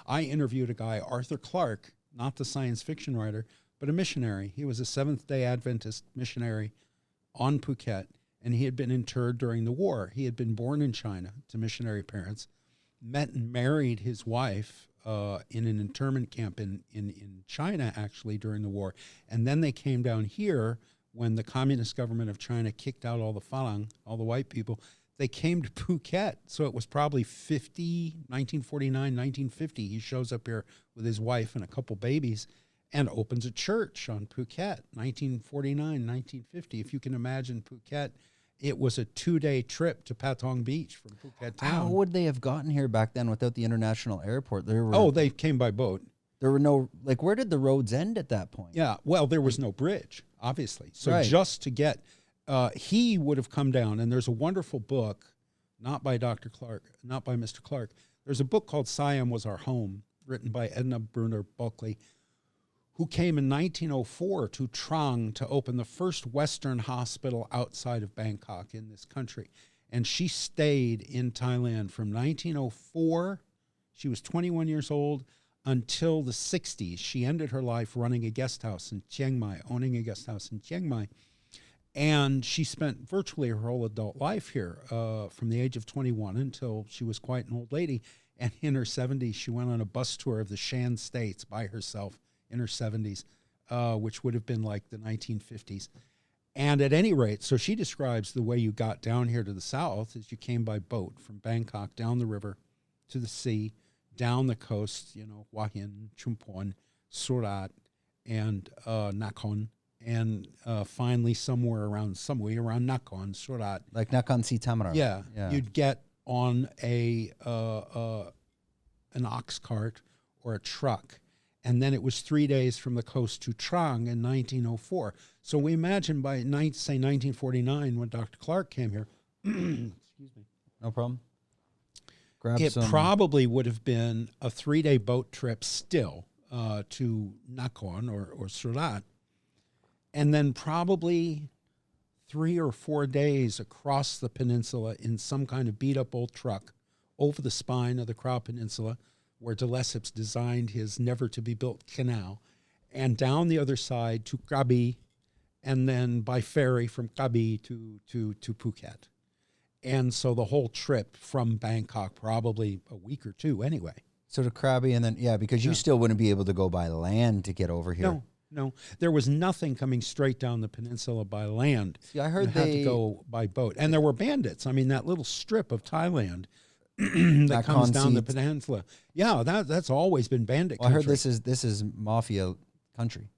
I interviewed a guy, Arthur Clarke, not the science fiction writer, but a missionary. He was a Seventh-day Adventist missionary on Phuket, and he had been interred during the war. He had been born in China to missionary parents, met and married his wife in an internment camp in China, actually, during the war. And then they came down here when the Communist government of China kicked out all the Falang, all the white people. They came to Phuket, so it was probably 1949, 1950. He shows up here with his wife and a couple babies and opens a church on Phuket, 1949, 1950. If you can imagine Phuket, it was a 2-day trip to Patong Beach from Phuket town. How would they have gotten here back then without the international airport? They came by boat. There were no, where did the roads end at that point? Yeah, well, there was no bridge, obviously. So just to get... he would have come down, and there's a wonderful book, not by Dr. Clarke, not by Mr. Clarke. There's a book called Siam Was Our Home, written by Edna Brunner Bulkley, who came in 1904 to Trang to open the first Western hospital outside of Bangkok in this country. And she stayed in Thailand from 1904, she was 21 years old, until the 60s. She ended her life running a guest house in Chiang Mai, owning a guest house in Chiang Mai. And she spent virtually her whole adult life here from the age of 21 until she was quite an old lady. And in her 70s, she went on a bus tour of the Shan states by herself in her 70s, which would have been like the 1950s. And at any rate, so she describes the way you got down here to the south is you came by boat from Bangkok down the river to the sea, down the coast, Hua Hin, Chumpon, Surat, and Nakhon. And finally, somewhere around Nakhon, Surat. Like Nakhon Si Thammarat. Yeah, you'd get on an ox cart or a truck. And then it was 3 days from the coast to Trang in 1904. So we imagine by, say, 1949, when Dr. Clarke came here, excuse me. No problem. It probably would have been a 3-day boat trip still to Nakhon or Surat. And then probably 3 or 4 days across the peninsula in some kind of beat-up old truck over the spine of the Krau Peninsula, where de Lesseps designed his never-to-be-built canal, and down the other side to Krabi, and then by ferry from Krabi to Phuket. And so the whole trip from Bangkok, probably a week or two anyway. So to Krabi, and then, because you still wouldn't be able to go by land to get over here. No, there was nothing coming straight down the peninsula by land. See, I heard you had to go by boat. And there were bandits. I mean, that little strip of Thailand that comes down the peninsula. Yeah, that's always been bandit country. I heard this is mafia country.